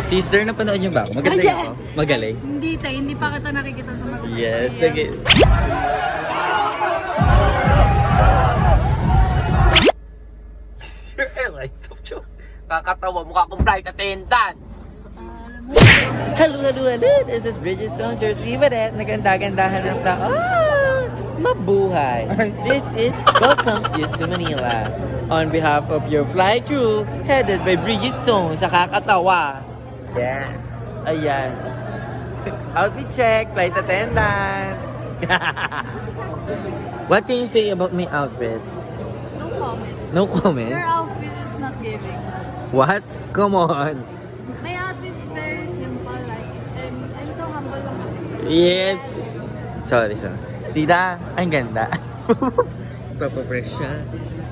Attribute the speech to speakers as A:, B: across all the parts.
A: Sister, napanood niyo ba ako? Maganda
B: Yes!
A: ako? Magaling?
B: Hindi tayo, hindi pa kita nakikita sa magandang
A: Yes,
B: kaya.
A: sige.
C: Sir Elias of Diyos. Kakatawa, mukha kong flight attendant.
A: Hello, hello, hello! This is Bridgestone, your Sivaret. Naganda-gandahan ng tao. Mabuhay! This is welcomes you to Manila. On behalf of your flight crew, headed by Bridgestone sa Kakatawa. Yes. Ayan. Outfit check, flight attendant. What can you say about my outfit?
B: No comment.
A: No comment?
B: Your outfit is not giving.
A: What? Come on.
B: My outfit is very simple, like, I'm so humble lang kasi.
A: Yes. Sorry. Tita, ang ganda. Papapress siya.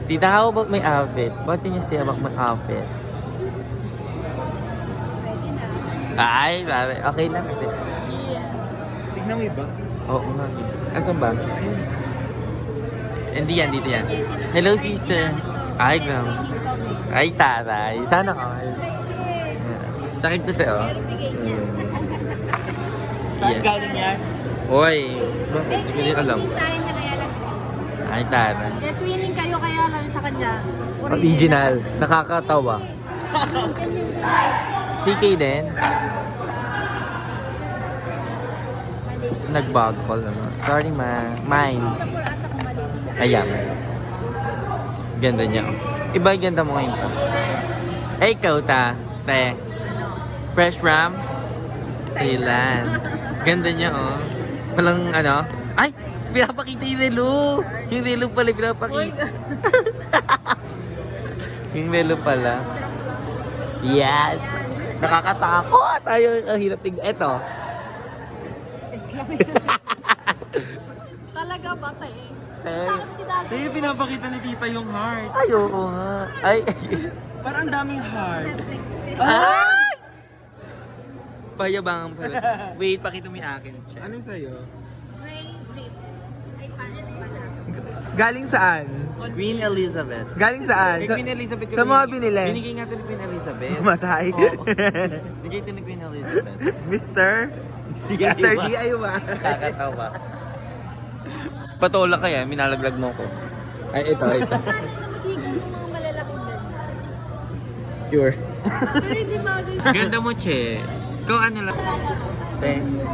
A: Tita, how about my outfit? What can you say about my outfit?
B: Ready na.
A: Ay, grabe. Okay lang kasi.
B: Yeah.
C: Tignan mo iba.
A: Oo nga. Asan ba? Hindi yan, dito yan. Hello, sister. Ay, gram. Ay, taray. Sana all. Sakit ko sa'yo.
C: Saan
A: Yes.
C: galing yan?
A: Hoy, bakit? Hindi ko rin alam.
B: Tayo niya kaya lang.
A: Ay, taray.
B: Kaya twinning kayo kaya lang sa kanya.
A: Original. Nakakatawa. CK din. Nag-bug call naman. Sorry, ma. Mine. Ayan. Ganda niya. Iba yung ganda mo ngayon pa. Eh, ikaw ta. Te. Fresh ram. Ilan. Ganda niya, oh. Walang ano. Ay! Pinapakita yung relo. Yung relo pala pinapakita. Yung relo pala. Yes! Nakakatakot! Ayaw, ang hirap tignan. Eto.
B: Talaga ba tayo?
A: Eh.
B: Sakit tinago.
C: Hindi, pinapakita ni tita yung heart.
A: Ay, oo nga. Ay,
C: Parang ang daming heart.
A: ay! Payabangan pala. Wait, pakita mo yung akin.
C: Anong sa'yo?
B: Brain drip. Ay, paano pala?
C: Galing saan?
A: Queen Elizabeth.
C: Galing saan?
A: Kay Queen Elizabeth ko
C: sa mga binili?
A: Binigay nga ito ni Queen Elizabeth.
C: Matay.
A: Oo. Binigay ito ni Queen Elizabeth.
C: Mr. Mr. D. Ayuba.
A: Kakatawa. Patola kaya, minalaglag mo ko. Ay, ito.
B: Paano na magiging ng mga malalaking ganyan?
A: Pure.
B: Pero hindi magiging.
A: Ganda mo, Che. Ikaw ano lang. Te,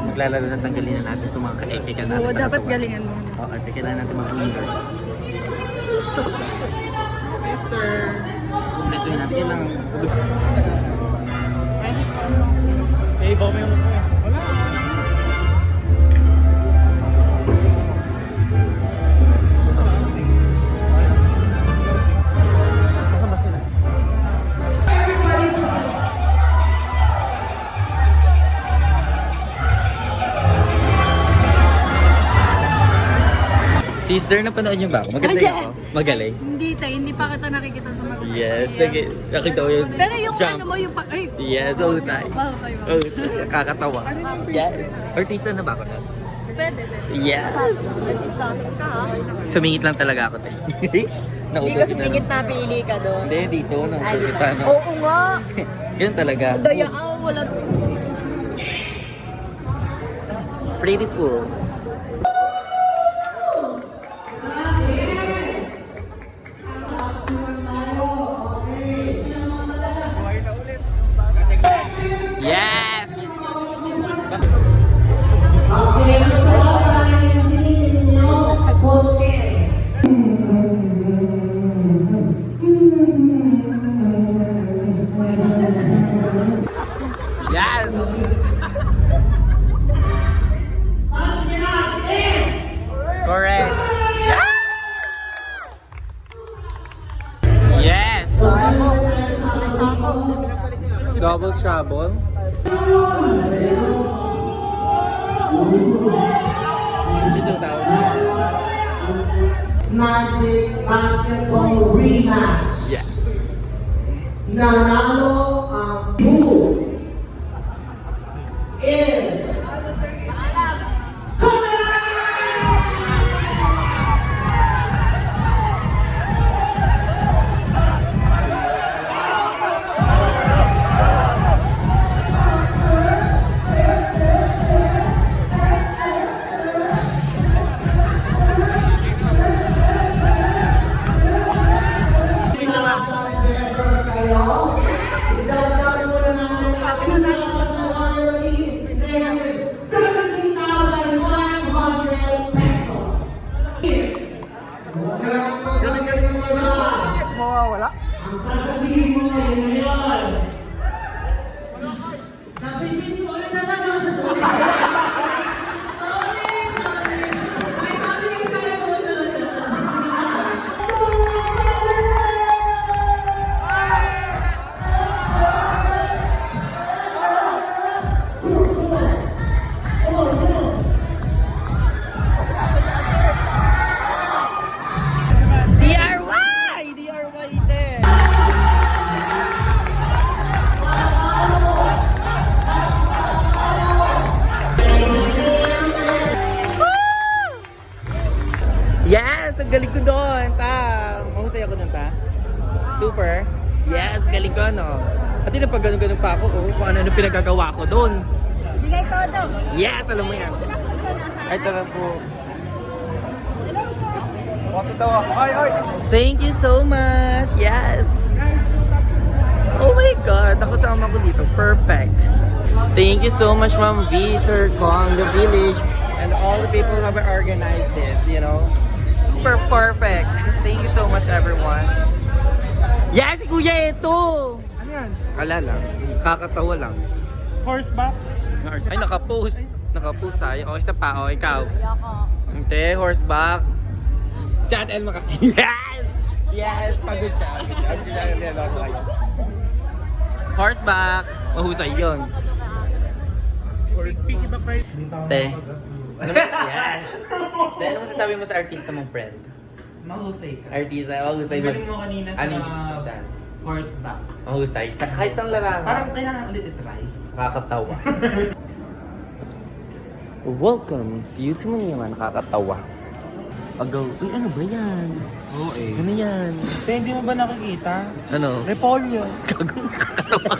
A: maglalaro na tanggalin na natin itong mga ka-epikan natin
B: Oo,
A: sa
B: dapat
A: katawan.
B: galingan mo.
A: Oo, kailangan natin mag-umigat.
C: Sister.
A: Kumpletuhin natin. Kailangan.
C: Eh, iba mo yung mukha. Wala.
A: Sister, napanood niyo ba ako? Maganda
B: Yes!
A: ako? Magaling?
B: Hindi tayo, hindi pa kita nakikita sa magandang
A: Yes,
B: kaya.
A: sige. Nakita ko yung
B: Pero yung
A: jump.
B: ano mo, yung pa... Ay,
A: Yes, usay.
B: wow, sa'yo.
A: Oh, kakatawa. Yes. Artista na ba ako na?
B: Pwede.
A: Yes.
B: Artista ka, ha?
A: Sumingit lang talaga ako, te.
B: Hindi ka sumingit na pili ka doon.
A: Hindi, dito. Nakakita na.
B: Oo nga.
A: Ganun talaga.
B: Daya wala.
A: Pretty full. Yes! Yes! Correct. Yes! Double trouble. 62,000.
D: Magic Basketball Rematch.
A: Yeah.
D: Nanalo ang pool is
C: mawawala?
D: Ang sasabihin mo, yun na yun.
A: DRY! DRY there! Yes! Ang galing ko doon, ta! Mahusay ako doon, ta? Super? Yes! Galing ko, no? Pati na pag ganun-ganun pa ako, oh, kung ano-ano pinagagawa ko doon.
B: Bigay todo.
A: Yes! Alam mo yan. Ay, tara po.
C: Wakit daw ako. Ay!
A: Thank you so much! Yes! Oh my God! Nakasama ko dito. Perfect! Thank you so much, Ma'am V, Sir Kong, the village, and all the people who have organized this, you know? Super perfect! Thank you so much, everyone! Yes! Si Kuya ito!
C: Ano yan?
A: Kala lang. Kakatawa lang.
C: Horseback?
A: Ay, nakapost. Nakapost tayo. O, isa pa. O, ikaw.
B: Ayoko.
A: Hindi, horseback. Chat and maka... Yes! Yes! Pagod siya. Horseback! Mahusay yun.
C: Speaking of right.
A: Te. Ano ba? Yes! Te, ano masasabi mo sa artista mong friend?
E: Mahusay ka.
A: Artista, mahusay
E: Ang galing mo kanina sa
A: Ano yung saan?
E: horseback.
A: Mahusay. Sa, kahit saan larangan.
E: Parang kailangan ulit i-try.
A: Nakakatawa. Welcome to You to Manila. Nakakatawa. Agaw. Uy, ano ba yan?
E: Oo eh.
A: Ano yan?
E: Hindi mo ba nakikita?
A: Ano?
E: Repolyo.
A: Gagong kakatawa.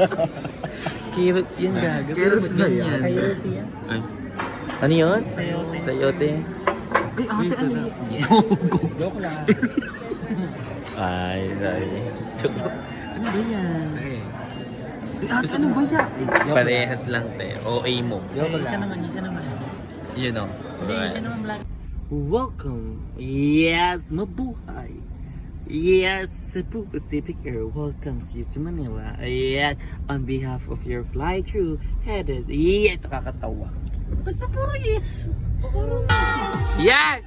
A: Carrots yan, gago.
E: Carrots ba yan?
A: Sayote yan. Ay. Ano yun?
E: Sayote.
A: Sayote.
E: Ay, ate, ano yun? Joke lang.
A: Ay, sorry. Ano ba yan?
E: Ay, ate, ano ba yan?
A: Parehas lang, te. OA mo.
E: Joke lang.
B: Isa naman.
A: You know.
B: Isa naman vlog.
A: Welcome. Yes, mabuhay. Yes, Cebu Pacific Air welcomes you to Manila. Yes, on behalf of your flight crew headed. Yes, nakakatawa. Puro yes. Yes!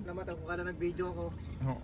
C: Namatang ko ka na nag-video ko.
A: Oh.